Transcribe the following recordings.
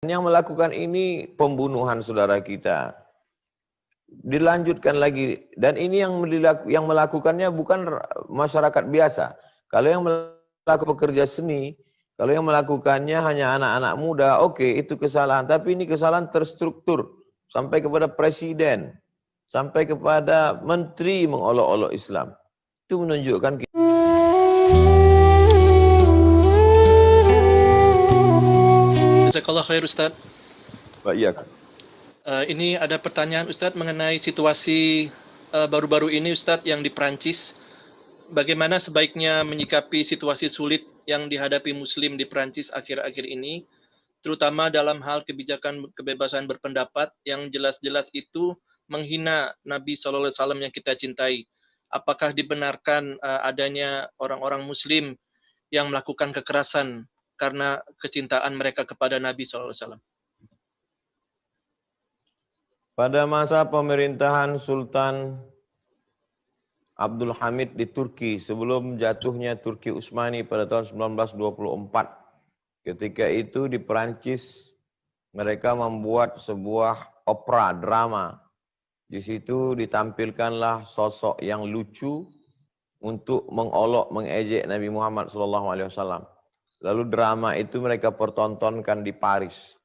yang melakukan ini pembunuhan saudara kita. Dilanjutkan lagi, dan ini yang melakukannya bukan masyarakat biasa. Kalau yang melakukan pekerja seni, kalau yang melakukannya hanya anak-anak muda, oke, itu kesalahan. Tapi ini kesalahan terstruktur sampai kepada presiden, sampai kepada menteri mengolok-olok Islam. Itu menunjukkan Jazakallah khair Ustaz. Iya. Ini ada pertanyaan Ustaz mengenai situasi baru-baru ini Ustaz yang di Prancis. Bagaimana sebaiknya menyikapi situasi sulit yang dihadapi Muslim di Prancis akhir-akhir ini, terutama dalam hal kebijakan kebebasan berpendapat yang jelas-jelas itu menghina Nabi SAW yang kita cintai. Apakah dibenarkan adanya orang-orang Muslim yang melakukan kekerasan karena kecintaan mereka kepada Nabi SAW? Pada masa pemerintahan Sultan Abdul Hamid di Turki, sebelum jatuhnya Turki Utsmani pada tahun 1924, ketika itu di Perancis mereka membuat sebuah opera drama. Di situ ditampilkanlah sosok yang lucu untuk mengolok, mengejek Nabi Muhammad SAW. Lalu drama itu mereka pertontonkan di Paris.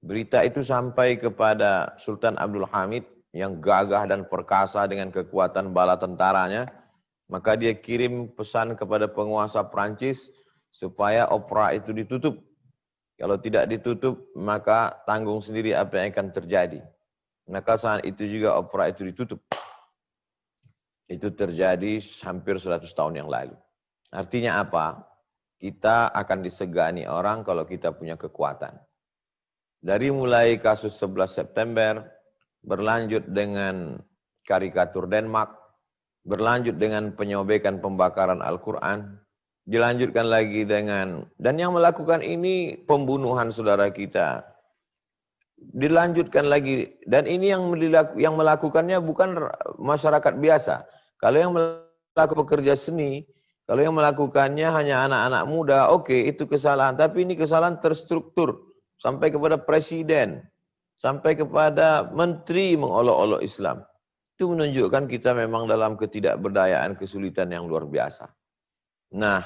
Berita itu sampai kepada Sultan Abdul Hamid yang gagah dan perkasa dengan kekuatan bala tentaranya. Maka dia kirim pesan kepada penguasa Prancis supaya opera itu ditutup. Kalau tidak ditutup, maka tanggung sendiri apa yang akan terjadi. Maka saat itu juga opera itu ditutup. Itu terjadi hampir 100 tahun yang lalu. Artinya apa? Kita akan disegani orang kalau kita punya kekuatan. Dari mulai kasus 11 September, berlanjut dengan karikatur Denmark, berlanjut dengan penyobekan pembakaran Al-Quran, dilanjutkan lagi dengan, dan yang melakukan ini pembunuhan saudara kita. Dilanjutkan lagi, dan ini yang melakukannya bukan masyarakat biasa. Kalau yang melakukan pekerja seni, kalau yang melakukannya hanya anak-anak muda, oke, itu kesalahan. Tapi ini kesalahan terstruktur. Sampai kepada presiden, sampai kepada menteri mengolok-olok Islam. Itu menunjukkan kita memang dalam ketidakberdayaan, kesulitan yang luar biasa. Nah,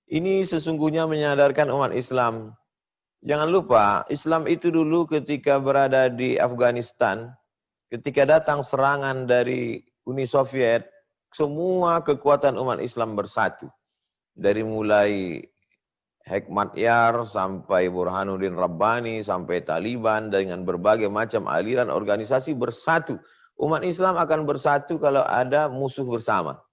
ini sesungguhnya menyadarkan umat Islam. Jangan lupa, Islam itu dulu ketika berada di Afghanistan, ketika datang serangan dari Uni Soviet, semua kekuatan umat Islam bersatu. Dari mulai Hekmatyar sampai Burhanuddin Rabbani sampai Taliban dengan berbagai macam aliran organisasi bersatu. Umat Islam akan bersatu kalau ada musuh bersama.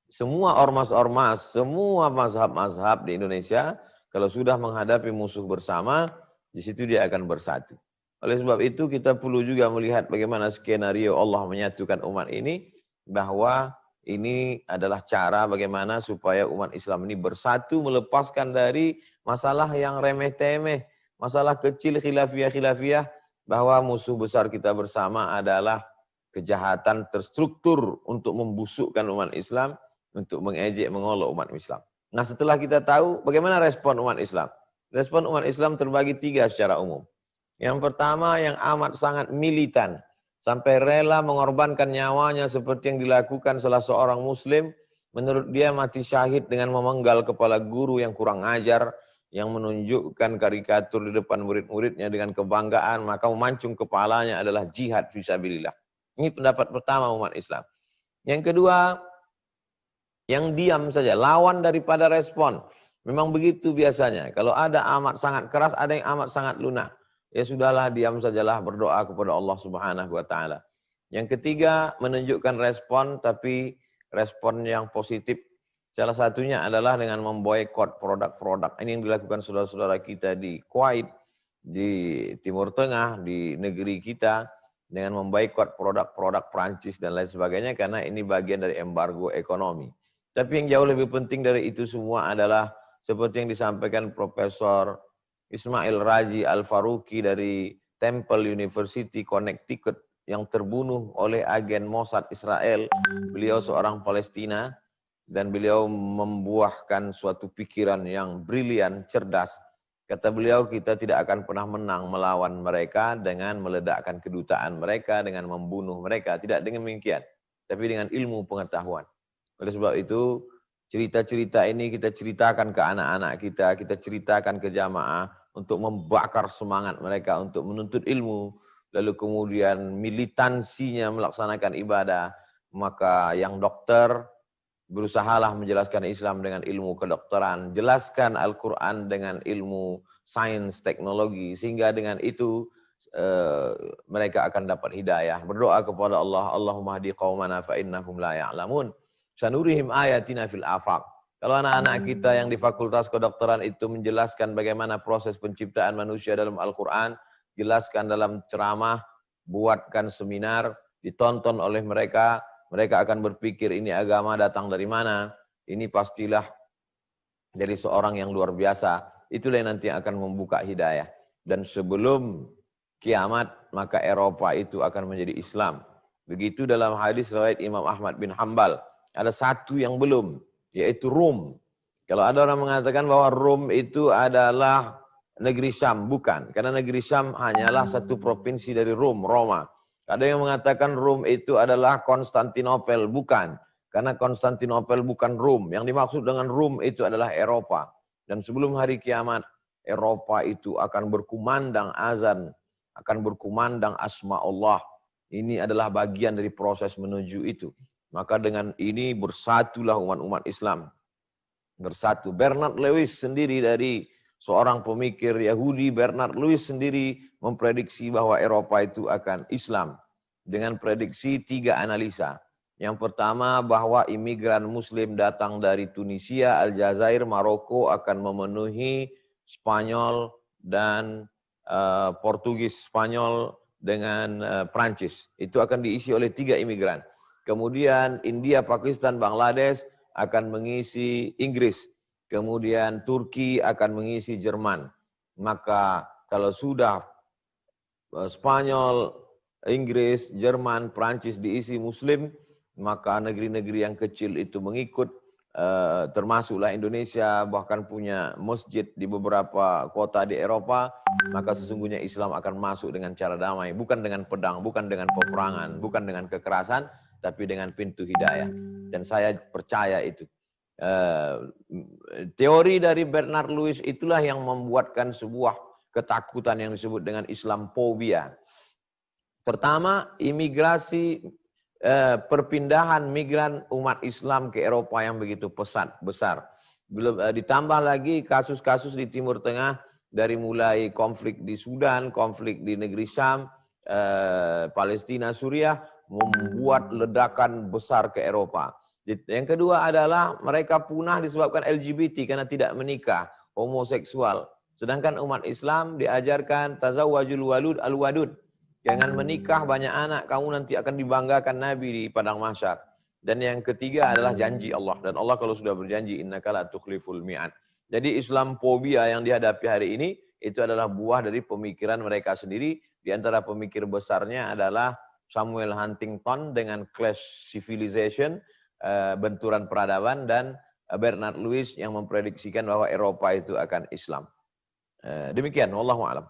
Semua ormas-ormas, semua mazhab-mazhab di Indonesia kalau sudah menghadapi musuh bersama, di situ dia akan bersatu. Oleh sebab itu kita perlu juga melihat bagaimana skenario Allah menyatukan umat ini, bahwa ini adalah cara bagaimana supaya umat Islam ini bersatu, melepaskan dari masalah yang remeh-temeh, masalah kecil khilafiyah-khilafiyah, bahwa musuh besar kita bersama adalah kejahatan terstruktur untuk membusukkan umat Islam, untuk mengejek, mengolok umat Islam. Nah, setelah kita tahu bagaimana respon umat Islam. Respon umat Islam terbagi 3 secara umum. Yang pertama yang amat sangat militan, sampai rela mengorbankan nyawanya seperti yang dilakukan salah seorang muslim. Menurut dia mati syahid dengan memenggal kepala guru yang kurang ajar, yang menunjukkan karikatur di depan murid-muridnya dengan kebanggaan, maka memancung kepalanya adalah jihad fisabilillah. Ini pendapat pertama umat Islam. Yang kedua, yang diam saja, lawan daripada respon. Memang begitu biasanya. Kalau ada amat sangat keras, ada yang amat sangat lunak. Ya sudahlah, diam sajalah, berdoa kepada Allah Subhanahu wa taala. Yang ketiga, menunjukkan respon, tapi respon yang positif. Salah satunya adalah dengan memboikot produk-produk. Ini yang dilakukan saudara-saudara kita di Kuwait, di Timur Tengah, di negeri kita, dengan memboikot produk-produk Prancis dan lain sebagainya, karena ini bagian dari embargo ekonomi. Tapi yang jauh lebih penting dari itu semua adalah seperti yang disampaikan Profesor Ismail Raji Al-Faruqi dari Temple University Connecticut yang terbunuh oleh agen Mossad Israel. Beliau seorang Palestina dan beliau membuahkan suatu pikiran yang brilian, cerdas. Kata beliau, kita tidak akan pernah menang melawan mereka dengan meledakkan kedutaan mereka, dengan membunuh mereka. Tidak dengan demikian, tapi dengan ilmu pengetahuan. Oleh sebab itu, cerita-cerita ini kita ceritakan ke anak-anak kita ceritakan ke jamaah untuk membakar semangat mereka untuk menuntut ilmu, lalu kemudian militansinya melaksanakan ibadah. Maka yang dokter, berusahalah menjelaskan Islam dengan ilmu kedokteran, jelaskan Al-Quran dengan ilmu sains teknologi, sehingga dengan itu mereka akan dapat hidayah. Berdoa kepada Allah, Allahumma hadi qaumana fa innahum la ya'lamun. Sanurihim ayatina fil afaq. Kalau anak-anak kita yang di Fakultas Kedokteran itu menjelaskan bagaimana proses penciptaan manusia dalam Al-Quran, jelaskan dalam ceramah, buatkan seminar, ditonton oleh mereka, mereka akan berpikir ini agama datang dari mana, ini pastilah dari seorang yang luar biasa. Itulah yang nanti akan membuka hidayah. Dan sebelum kiamat, maka Eropa itu akan menjadi Islam. Begitu dalam hadis riwayat Imam Ahmad bin Hanbal. Ada satu yang belum, yaitu Rom. Kalau ada orang mengatakan bahwa Rom itu adalah negeri Syam, bukan. Karena negeri Syam hanyalah satu provinsi dari Rom, Roma. Ada yang mengatakan Rom itu adalah Konstantinopel, bukan. Karena Konstantinopel bukan Rom. Yang dimaksud dengan Rom itu adalah Eropa. Dan sebelum hari kiamat, Eropa itu akan berkumandang azan, akan berkumandang asma Allah. Ini adalah bagian dari proses menuju itu. Maka dengan ini bersatulah umat-umat Islam. Bersatu. Bernard Lewis sendiri dari seorang pemikir Yahudi, Bernard Lewis sendiri memprediksi bahwa Eropa itu akan Islam. Dengan prediksi 3 analisa. Yang pertama, bahwa imigran Muslim datang dari Tunisia, Aljazair, Maroko akan memenuhi Spanyol dan Portugis, Spanyol dengan Prancis. Itu akan diisi oleh 3 imigran. Kemudian India, Pakistan, Bangladesh akan mengisi Inggris. Kemudian Turki akan mengisi Jerman. Maka kalau sudah Spanyol, Inggris, Jerman, Prancis diisi Muslim, maka negeri-negeri yang kecil itu mengikut, termasuklah Indonesia, bahkan punya masjid di beberapa kota di Eropa, maka sesungguhnya Islam akan masuk dengan cara damai, bukan dengan pedang, bukan dengan peperangan, bukan dengan kekerasan, tapi dengan pintu hidayah. Dan saya percaya itu. Teori dari Bernard Lewis itulah yang membuatkan sebuah ketakutan yang disebut dengan Islamophobia. Pertama, imigrasi, perpindahan migran umat Islam ke Eropa yang begitu pesat, besar. Belum ditambah lagi kasus-kasus di Timur Tengah, dari mulai konflik di Sudan, konflik di negeri Syam, Palestina, Suriah, membuat ledakan besar ke Eropa. Yang kedua adalah mereka punah disebabkan LGBT karena tidak menikah, homoseksual. Sedangkan umat Islam diajarkan tazawwajul walud al-wadud. Jangan menikah banyak anak, kamu nanti akan dibanggakan Nabi di padang mahsyar. Dan yang ketiga adalah janji Allah. Dan Allah kalau sudah berjanji, innaka la tukhliful mi'ad. Jadi Islamophobia yang dihadapi hari ini, itu adalah buah dari pemikiran mereka sendiri. Di antara pemikir besarnya adalah Samuel Huntington dengan Clash Civilization, benturan peradaban, dan Bernard Lewis yang memprediksikan bahwa Eropa itu akan Islam. Demikian, wallahu a'lam.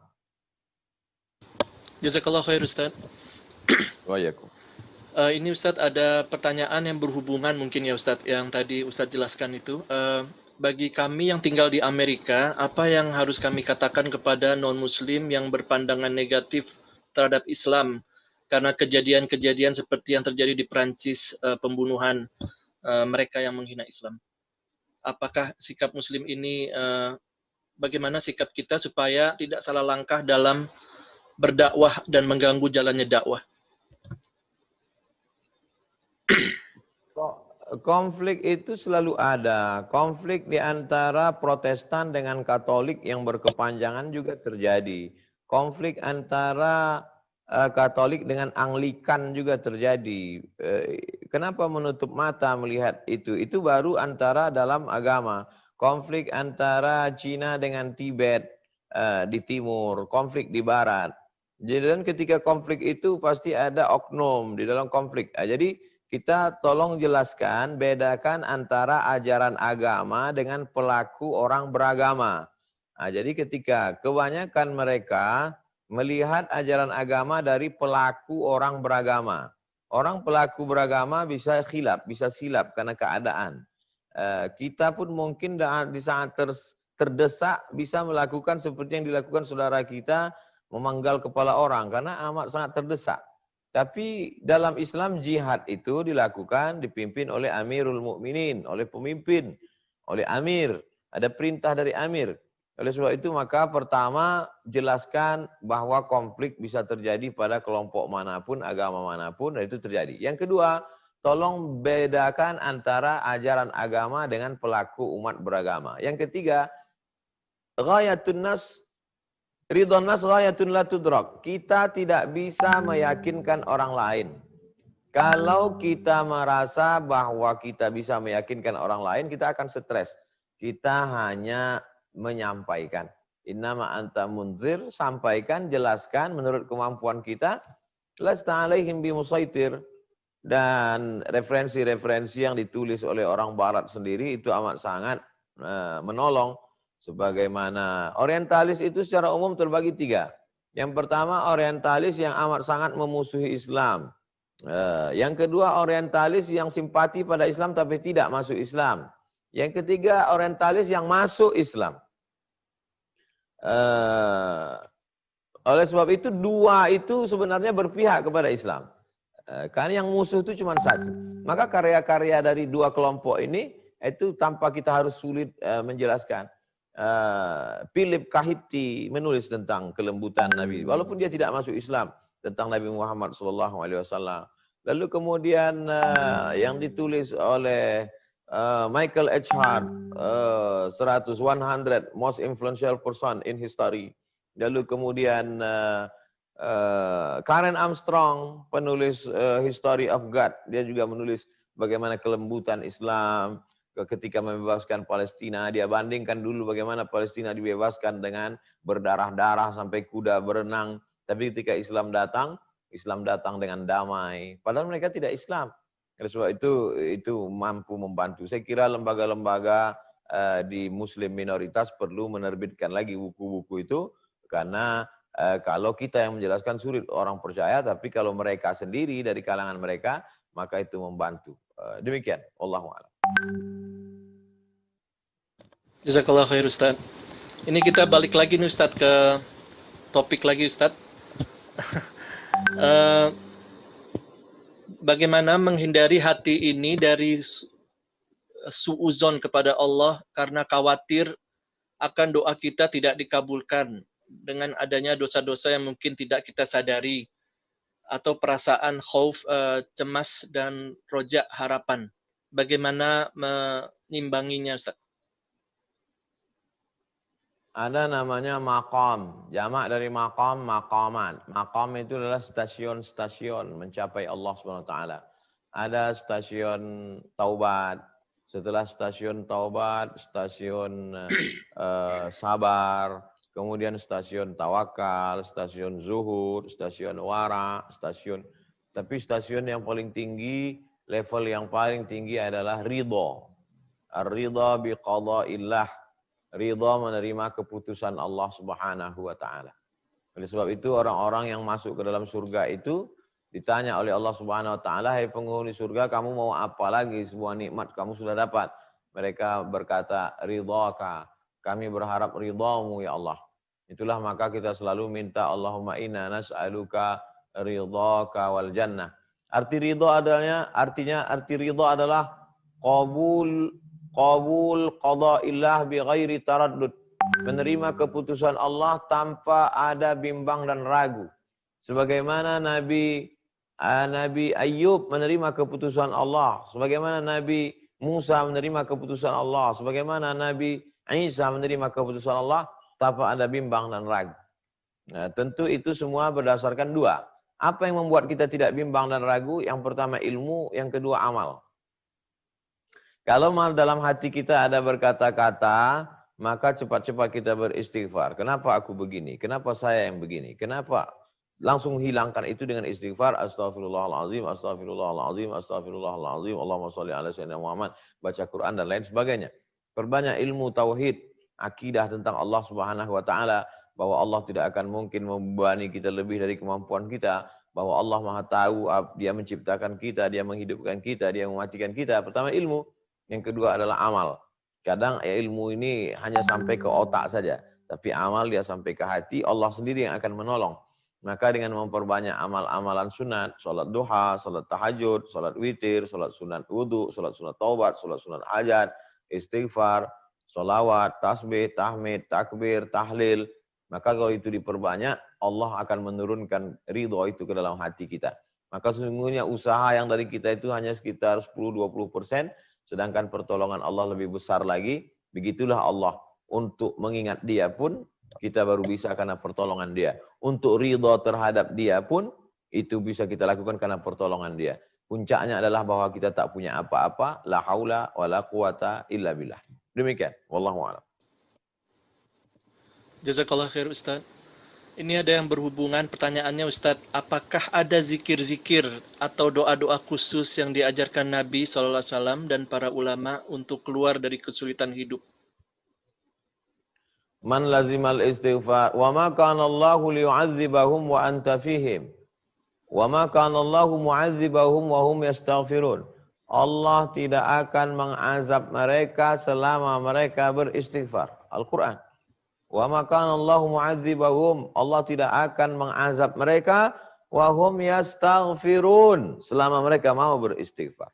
Jazakallah khair Ustaz. Waalaikumsalam. Ini Ustaz ada pertanyaan yang berhubungan mungkin ya Ustaz, yang tadi Ustaz jelaskan itu. Bagi kami yang tinggal di Amerika, apa yang harus kami katakan kepada non-muslim yang berpandangan negatif terhadap Islam karena kejadian-kejadian seperti yang terjadi di Perancis, pembunuhan mereka yang menghina Islam? Apakah sikap muslim ini, bagaimana sikap kita supaya tidak salah langkah dalam berdakwah dan mengganggu jalannya dakwah? Konflik itu selalu ada. Konflik di antara Protestan dengan Katolik yang berkepanjangan juga terjadi. Konflik antara Katolik dengan Anglikan juga terjadi. Kenapa menutup mata melihat itu? Itu baru antara dalam agama. Konflik antara Cina dengan Tibet di timur, konflik di barat. Jadi dan ketika konflik itu pasti ada oknum di dalam konflik. Jadi kita tolong jelaskan, bedakan antara ajaran agama dengan pelaku orang beragama. Nah, jadi ketika kebanyakan mereka melihat ajaran agama dari pelaku orang beragama. Orang pelaku beragama bisa khilaf, bisa silap karena keadaan. Kita pun mungkin di saat terdesak bisa melakukan seperti yang dilakukan saudara kita, memanggal kepala orang karena amat sangat terdesak. Tapi dalam Islam jihad itu dilakukan, dipimpin oleh Amirul Mukminin, oleh pemimpin, oleh Amir. Ada perintah dari Amir. Oleh sebab itu maka pertama jelaskan bahwa konflik bisa terjadi pada kelompok manapun, agama manapun, dan itu terjadi. Yang kedua, tolong bedakan antara ajaran agama dengan pelaku umat beragama. Yang ketiga, ghayatun nas, ridhon nas ghayatun la tudrak. Kita tidak bisa meyakinkan orang lain. Kalau kita merasa bahwa kita bisa meyakinkan orang lain, kita akan stres. Kita hanya menyampaikan. Innama anta munzir, sampaikan, jelaskan menurut kemampuan kita. Lasta alaihim bimusaitir. Dan referensi-referensi yang ditulis oleh orang barat sendiri itu amat sangat menolong. Sebagaimana orientalis itu secara umum terbagi tiga. Yang pertama orientalis yang amat sangat memusuhi Islam. Yang kedua orientalis yang simpati pada Islam tapi tidak masuk Islam. Yang ketiga orientalis yang masuk Islam. Oleh sebab itu dua itu sebenarnya berpihak kepada Islam. Karena yang musuh itu cuma satu. Maka karya-karya dari dua kelompok ini itu tanpa kita harus sulit menjelaskan. Philip Kahiti menulis tentang kelembutan Nabi, walaupun dia tidak masuk Islam, tentang Nabi Muhammad SAW. Lalu kemudian yang ditulis oleh Michael H. Hart, 100 most influential person in history. Lalu kemudian Karen Armstrong, penulis History of God, dia juga menulis bagaimana kelembutan Islam ketika membebaskan Palestina. Dia bandingkan dulu bagaimana Palestina dibebaskan dengan berdarah-darah sampai kuda berenang. Tapi ketika Islam datang dengan damai. Padahal mereka tidak Islam. Oleh sebab itu mampu membantu. Saya kira lembaga-lembaga di Muslim minoritas perlu menerbitkan lagi buku-buku itu, karena kalau kita yang menjelaskan sulit orang percaya, tapi kalau mereka sendiri dari kalangan mereka, maka itu membantu. Demikian, wallahu a'lam. Jazakallah khair Ustaz. Ini kita balik lagi nih Ustaz ke topik lagi Ustaz. Bagaimana menghindari hati ini dari suuzon kepada Allah karena khawatir akan doa kita tidak dikabulkan dengan adanya dosa-dosa yang mungkin tidak kita sadari, atau perasaan khauf, cemas dan roja, harapan. Bagaimana menimbanginya Ustaz? Ada namanya maqam, jamak dari maqam, maqamat. Maqam itu adalah stasiun-stasiun mencapai Allah SWT. Ada stasiun taubat, setelah stasiun taubat, stasiun sabar, kemudian stasiun tawakal, stasiun zuhud, stasiun wara, tapi stasiun yang paling tinggi, level yang paling tinggi adalah ridha. Ar-ridha biqada'illah. Ridha menerima keputusan Allah Subhanahu wa taala. Oleh sebab itu orang-orang yang masuk ke dalam surga itu ditanya oleh Allah Subhanahu wa taala, "Hai penghuni surga, kamu mau apa lagi? Sebuah nikmat kamu sudah dapat." Mereka berkata, "Ridhaka." Kami berharap ridhamu ya Allah. Itulah maka kita selalu minta, Allahumma inna nas'aluka ridhaka wal jannah. Arti ridha adalah qabul qada'illah bi ghairi taraddud. Menerima keputusan Allah tanpa ada bimbang dan ragu. Sebagaimana Nabi Ayub menerima keputusan Allah, sebagaimana Nabi Musa menerima keputusan Allah, sebagaimana Nabi Isa menerima keputusan Allah tanpa ada bimbang dan ragu. Nah, tentu itu semua berdasarkan dua. Apa yang membuat kita tidak bimbang dan ragu? Yang pertama ilmu, yang kedua amal. Kalau dalam hati kita ada berkata-kata, maka cepat-cepat kita beristighfar. Kenapa aku begini? Kenapa saya yang begini? Kenapa? Langsung hilangkan itu dengan istighfar. Astaghfirullahaladzim, astaghfirullahaladzim, astaghfirullahaladzim. Allahumma sholli ala sayyidina Muhammad. Baca Quran dan lain sebagainya. Perbanyak ilmu tauhid. akidah tentang Allah Subhanahu wa taala, bahwa Allah tidak akan mungkin membebani kita lebih dari kemampuan kita, bahwa Allah Maha tahu, Dia menciptakan kita, Dia menghidupkan kita, Dia mematikan kita. Pertama ilmu, yang kedua adalah amal. Kadang ilmu ini hanya sampai ke otak saja, tapi amal dia sampai ke hati, Allah sendiri yang akan menolong. Maka dengan memperbanyak amal-amalan sunat, sholat duha, sholat tahajud, sholat witir, sholat sunat wudu, sholat sunat taubat, sholat sunat hajat, istighfar, sholawat, tasbih, tahmid, takbir, tahlil, maka kalau itu diperbanyak, Allah akan menurunkan ridho itu ke dalam hati kita. Maka sesungguhnya usaha yang dari kita itu hanya sekitar 10-20%, sedangkan pertolongan Allah lebih besar lagi. Begitulah Allah. Untuk mengingat Dia pun, kita baru bisa karena pertolongan Dia. Untuk ridho terhadap Dia pun, itu bisa kita lakukan karena pertolongan Dia. Puncaknya adalah bahwa kita tak punya apa-apa, la haula wa la quwata illa billah. Demikian, wallahu a'lam. Jazakallah khair Ustaz. Ini ada yang berhubungan pertanyaannya Ustaz, apakah ada zikir-zikir atau doa-doa khusus yang diajarkan Nabi SAW dan para ulama untuk keluar dari kesulitan hidup? Man lazimal istighfar wa ma kana Allahu liyu'adzibahum wa anta fihim wa ma kana Allahu mu'adzibahum wa hum yastaghfirun. Allah tidak akan mengazab mereka selama mereka beristighfar. Al-Quran. Wa ma kana Allahu mu'adzibahum, Allah tidak akan mengazab mereka wa hum yastaghfirun, selama mereka mau beristighfar.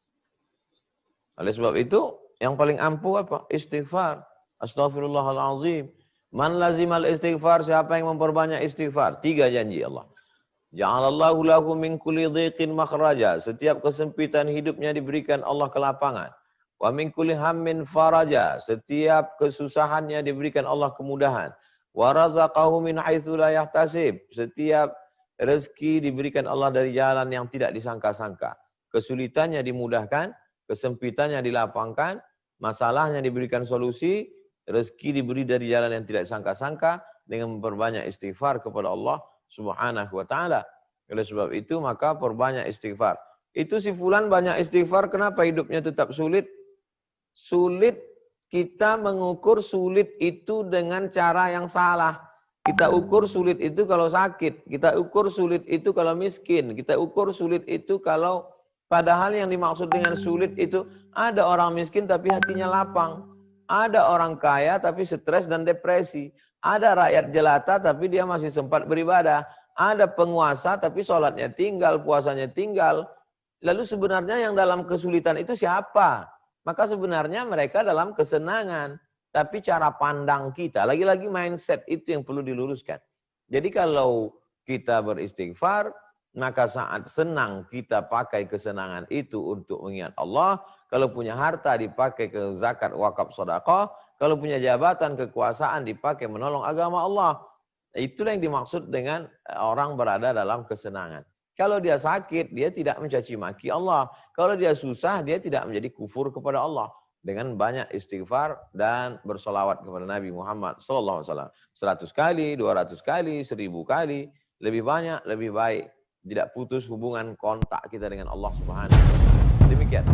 Oleh sebab itu, yang paling ampuh apa? Istighfar. Astaghfirullahalazim. Man lazimal istighfar, siapa yang memperbanyak istighfar? 3 janji Allah. Ja'alallahu lahu min kulli dhiqin makhraja. Setiap kesempitan hidupnya diberikan Allah kelapangan. Wa min kulli hammin faraja. Setiap kesusahannya diberikan Allah kemudahan. Wa razaqahu min haitsu la yahtasib. Setiap rezeki diberikan Allah dari jalan yang tidak disangka-sangka. Kesulitannya dimudahkan, kesempitannya dilapangkan, masalahnya diberikan solusi, rezeki diberi dari jalan yang tidak disangka-sangka dengan memperbanyak istighfar kepada Allah Subhanahu wa taala. Oleh sebab itu maka perbanyak istighfar. Itu si fulan banyak istighfar, kenapa hidupnya tetap sulit? Sulit, kita mengukur sulit itu dengan cara yang salah. Kita ukur sulit itu kalau sakit, kita ukur sulit itu kalau miskin, kita ukur sulit itu kalau padahal yang dimaksud dengan sulit itu ada orang miskin tapi hatinya lapang, ada orang kaya tapi stres dan depresi, ada rakyat jelata tapi dia masih sempat beribadah, ada penguasa tapi sholatnya tinggal, puasanya tinggal. Lalu sebenarnya yang dalam kesulitan itu siapa? Maka sebenarnya mereka dalam kesenangan. Tapi cara pandang kita, lagi-lagi mindset itu yang perlu diluruskan. Jadi kalau kita beristighfar, maka saat senang kita pakai kesenangan itu untuk mengingat Allah. Kalau punya harta dipakai ke zakat, wakaf, sedekah. Kalau punya jabatan, kekuasaan dipakai menolong agama Allah. Itulah yang dimaksud dengan orang berada dalam kesenangan. Kalau dia sakit, dia tidak mencaci maki Allah. Kalau dia susah, dia tidak menjadi kufur kepada Allah. Dengan banyak istighfar dan bersolawat kepada Nabi Muhammad SAW. 100 kali, 200 kali, 1000 kali. Lebih banyak, lebih baik. Tidak putus hubungan kontak kita dengan Allah Subhanahu wa taala. Demikian.